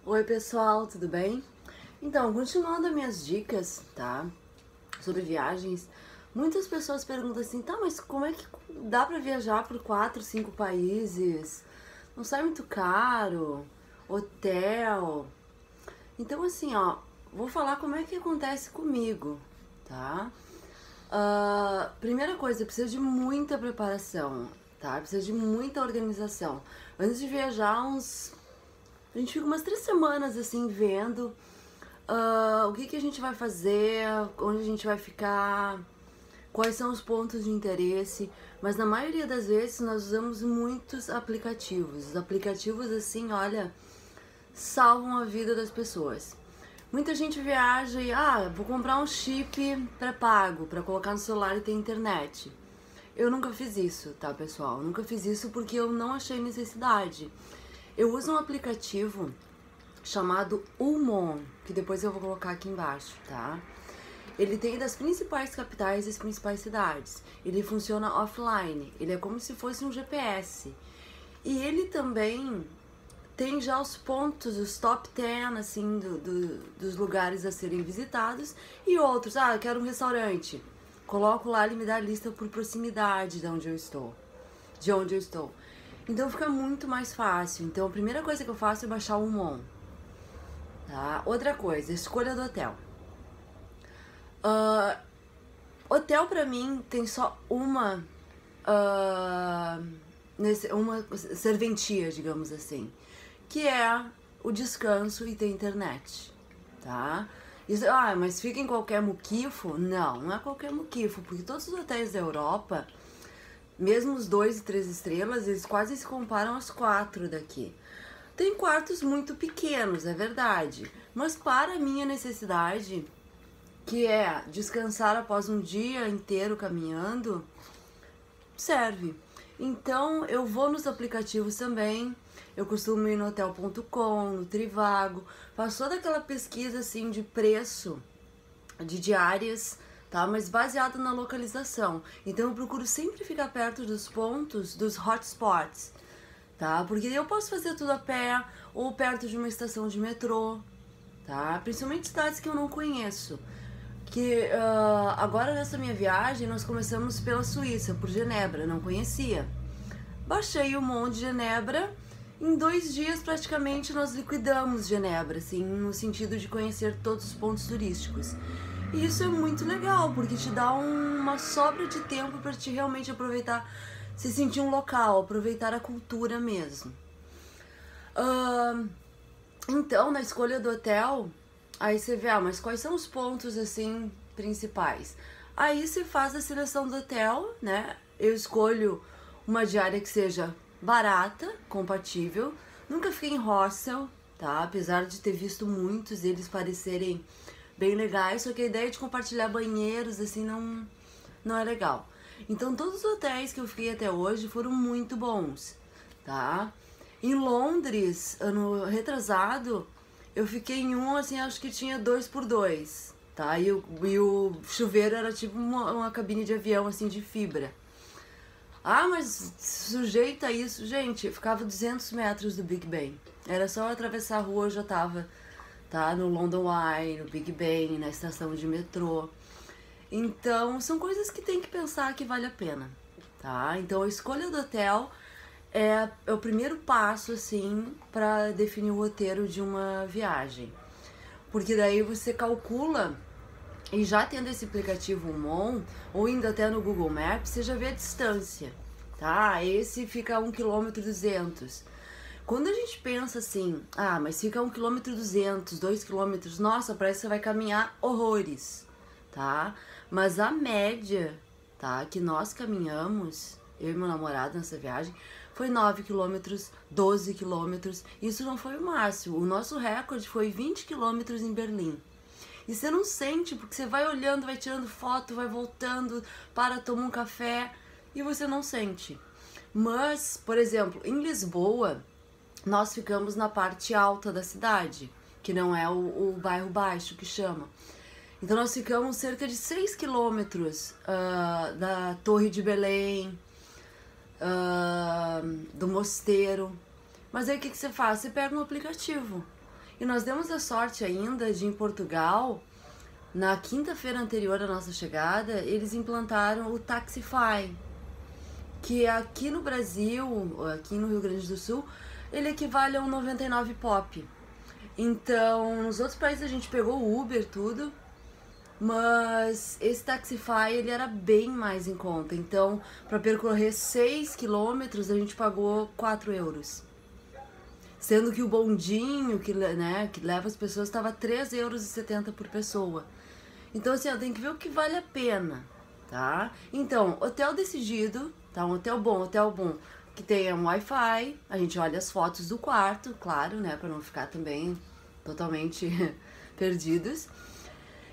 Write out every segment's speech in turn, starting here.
Oi pessoal, tudo bem? Então, continuando as minhas dicas, tá? Sobre viagens, muitas pessoas perguntam assim, tá, mas como é que dá pra viajar por 4, 5 países? Não sai muito caro? Hotel? Então assim, ó, vou falar como é que acontece comigo, tá? Primeira coisa, precisa de muita preparação, tá? Precisa de muita organização. Antes de viajar, a gente fica umas 3 semanas assim vendo o que a gente vai fazer, onde a gente vai ficar, quais são os pontos de interesse, mas na maioria das vezes nós usamos muitos aplicativos. Os aplicativos assim, olha, salvam a vida das pessoas. Muita gente viaja e, vou comprar um chip pré-pago para colocar no celular e ter internet. Eu nunca fiz isso, tá, pessoal? Eu nunca fiz isso porque eu não achei necessidade. Eu uso um aplicativo chamado Umon, que depois eu vou colocar aqui embaixo, tá? Ele tem das principais capitais e das principais cidades. Ele funciona offline, ele é como se fosse um GPS. E ele também tem já os pontos, os top 10, assim, dos lugares a serem visitados. E outros, eu quero um restaurante. Coloco lá, ele me dá a lista por proximidade de onde eu estou. Então fica muito mais fácil. Então a primeira coisa que eu faço é baixar o Umon. Tá? Outra coisa, escolha do hotel. Hotel pra mim tem só uma serventia, digamos assim, que é o descanso e ter internet, tá? Isso, mas fica em qualquer muquifo? Não, não é qualquer muquifo, porque todos os hotéis da Europa, mesmo os 2 e 3 estrelas, eles quase se comparam aos 4 daqui. Tem quartos muito pequenos, é verdade, mas para a minha necessidade, que é descansar após um dia inteiro caminhando, serve. Então eu vou nos aplicativos também, eu costumo ir no hotel.com, no Trivago, faço toda aquela pesquisa assim de preço, de diárias, tá? Mas baseado na localização. Então eu procuro sempre ficar perto dos pontos, dos hotspots, tá? Porque eu posso fazer tudo a pé ou perto de uma estação de metrô, tá? Principalmente cidades que eu não conheço. Que agora nessa minha viagem nós começamos pela Suíça, por Genebra, não conhecia. Baixei o Monte de Genebra, em 2 dias praticamente nós liquidamos Genebra, assim, no sentido de conhecer todos os pontos turísticos. E isso é muito legal, porque te dá uma sobra de tempo para te realmente aproveitar, se sentir um local, aproveitar a cultura mesmo. Então, na escolha do hotel, aí você vê, mas quais são os pontos, assim, principais? Aí você faz a seleção do hotel, né? Eu escolho uma diária que seja barata, compatível. Nunca fiquei em hostel, tá? Apesar de ter visto muitos eles parecerem bem legais, só que a ideia de compartilhar banheiros, assim, não é legal. Então, todos os hotéis que eu fiquei até hoje foram muito bons, tá? Em Londres, ano retrasado, eu fiquei em um, assim, acho que tinha 2x2, tá? E o chuveiro era tipo uma cabine de avião, assim, de fibra. Mas sujeito a isso, gente, eu ficava 200 metros do Big Ben. Era só atravessar a rua, eu já tava, tá? No London Eye, no Big Ben, na estação de metrô. Então, são coisas que tem que pensar que vale a pena, tá? Então, a escolha do hotel é o primeiro passo, assim, para definir o roteiro de uma viagem. Porque daí você calcula, e já tendo esse aplicativo Umon, ou indo até no Google Maps, você já vê a distância, tá? Esse fica a 1,2 km. Quando a gente pensa assim, mas fica a 1,2 km, 2 km, nossa, parece que você vai caminhar horrores, tá? Mas a média, tá, que nós caminhamos, eu e meu namorado nessa viagem, foi 9 quilômetros, 12 quilômetros. Isso não foi o máximo. O nosso recorde foi 20 quilômetros em Berlim. E você não sente, porque você vai olhando, vai tirando foto, vai voltando, para tomar um café e você não sente. Mas, por exemplo, em Lisboa, nós ficamos na parte alta da cidade, que não é o bairro baixo que chama. Então nós ficamos cerca de 6 quilômetros da Torre de Belém, do mosteiro. Mas aí o que você faz? Você pega um aplicativo E nós demos a sorte ainda de, em Portugal, na quinta-feira anterior à nossa chegada, eles implantaram o Taxify, que aqui no Brasil, aqui no Rio Grande do Sul, ele equivale a um 99 Pop. Então, nos outros países a gente pegou o Uber, tudo, mas esse Taxify ele era bem mais em conta. Então, para percorrer 6 quilômetros, a gente pagou 4 euros. Sendo que o bondinho que leva as pessoas estava 3,70 euros por pessoa. Então, assim, tem que ver o que vale a pena, tá? Então, hotel decidido, tá? Um hotel bom, que tenha um Wi-Fi. A gente olha as fotos do quarto, claro, né? Para não ficar também totalmente perdidos.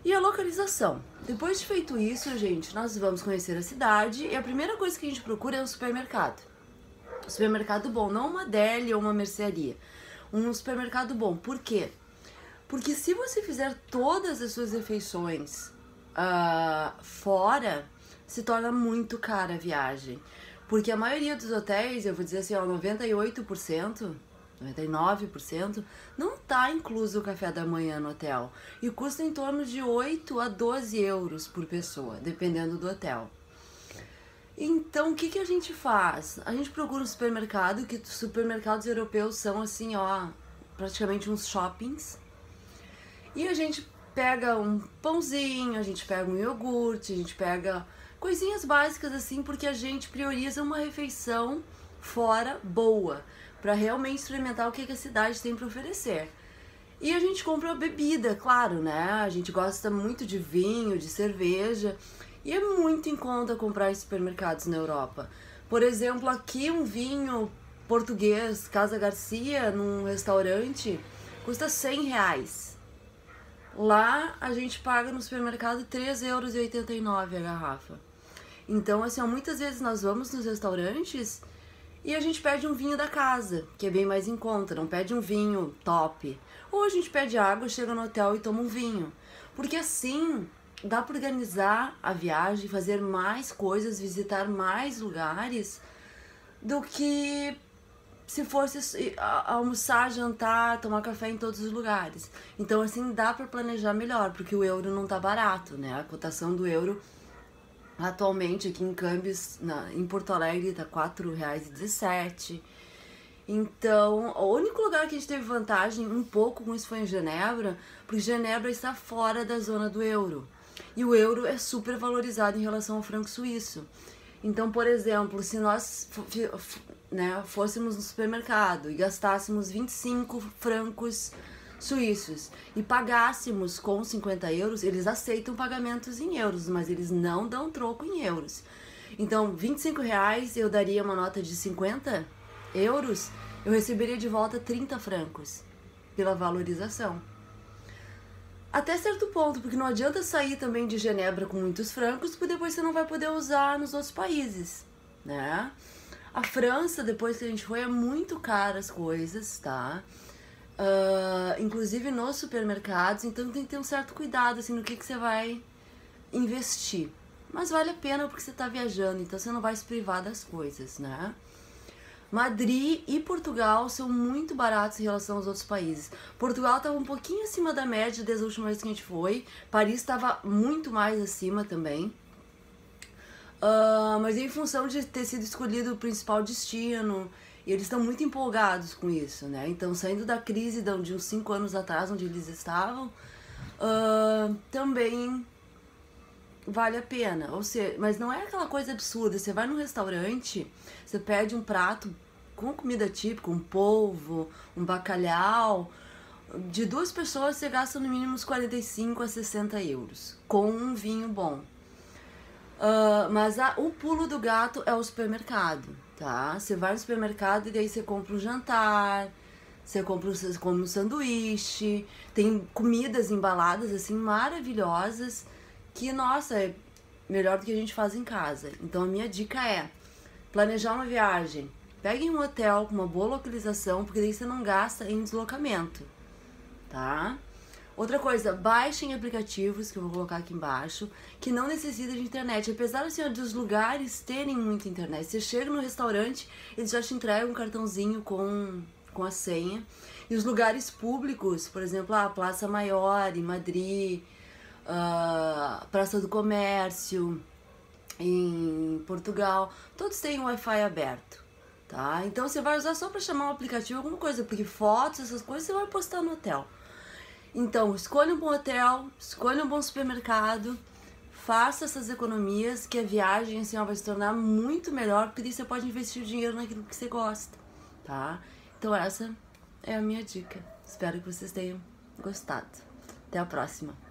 E a localização. Depois de feito isso, gente, nós vamos conhecer a cidade e a primeira coisa que a gente procura é um supermercado. Um supermercado bom, não uma deli ou uma mercearia. Um supermercado bom. Por quê? Porque se você fizer todas as suas refeições fora, se torna muito cara a viagem. Porque a maioria dos hotéis, eu vou dizer assim, ó, 98%, 99%, não tá incluso o café da manhã no hotel. E custa em torno de 8 a 12 euros por pessoa, dependendo do hotel. Então, o que a gente faz? A gente procura um supermercado, que supermercados europeus são assim, ó, praticamente uns shoppings. E a gente pega um pãozinho, a gente pega um iogurte, a gente pega coisinhas básicas assim, porque a gente prioriza uma refeição fora boa, para realmente experimentar o que a cidade tem para oferecer. E a gente compra bebida, claro, né? A gente gosta muito de vinho, de cerveja, e é muito em conta comprar em supermercados na Europa. Por exemplo, aqui um vinho português, Casa Garcia, num restaurante, custa 100 reais. Lá a gente paga no supermercado 3,89 euros a garrafa. Então, assim, ó, muitas vezes nós vamos nos restaurantes e a gente pede um vinho da casa, que é bem mais em conta, não pede um vinho top. Ou a gente pede água, chega no hotel e toma um vinho. Porque assim dá para organizar a viagem, fazer mais coisas, visitar mais lugares do que se fosse almoçar, jantar, tomar café em todos os lugares. Então assim dá para planejar melhor, porque o euro não tá barato, né? A cotação do euro atualmente aqui em câmbios, em Porto Alegre, tá R$4,17. Então, o único lugar que a gente teve vantagem um pouco com isso foi em Genebra, porque Genebra está fora da zona do euro. E o euro é super valorizado em relação ao franco suíço. Então, por exemplo, se nós fôssemos no supermercado e gastássemos 25 francos suíços e pagássemos com 50 euros, eles aceitam pagamentos em euros, mas eles não dão troco em euros. Então, 25 reais eu daria uma nota de 50 euros, eu receberia de volta 30 francos pela valorização. Até certo ponto, porque não adianta sair também de Genebra com muitos francos, porque depois você não vai poder usar nos outros países, né? A França, depois que a gente foi, é muito cara as coisas, tá? Inclusive nos supermercados, então tem que ter um certo cuidado assim, no que você vai investir. Mas vale a pena porque você está viajando, então você não vai se privar das coisas, né? Madrid e Portugal são muito baratos em relação aos outros países. Portugal estava um pouquinho acima da média desde a última vez que a gente foi. Paris estava muito mais acima também. Mas em função de ter sido escolhido o principal destino, e eles estão muito empolgados com isso, né? Então, saindo da crise de uns 5 anos atrás, onde eles estavam, também vale a pena. Ou seja, mas não é aquela coisa absurda. Você vai num restaurante, você pede um prato com comida típica, um polvo, um bacalhau. De 2 pessoas, você gasta no mínimo uns 45 a 60 euros, com um vinho bom. Mas o pulo do gato é o supermercado, tá? Você vai no supermercado e daí você compra um jantar, você come um sanduíche, tem comidas embaladas assim maravilhosas que, nossa, é melhor do que a gente faz em casa. Então a minha dica é planejar uma viagem, peguem um hotel com uma boa localização, porque daí você não gasta em deslocamento, tá? Outra coisa, baixem aplicativos, que eu vou colocar aqui embaixo, que não necessitam de internet. Apesar assim, dos lugares terem muita internet, você chega no restaurante, eles já te entregam um cartãozinho com a senha. E os lugares públicos, por exemplo, a Praça Maior em Madrid, Praça do Comércio em Portugal, todos têm Wi-Fi aberto, tá? Então você vai usar só para chamar o aplicativo, alguma coisa, porque fotos, essas coisas você vai postar no hotel. Então, escolha um bom hotel, escolha um bom supermercado, faça essas economias, que a viagem assim, vai se tornar muito melhor, porque daí você pode investir o dinheiro naquilo que você gosta, tá? Então essa é a minha dica. Espero que vocês tenham gostado. Até a próxima!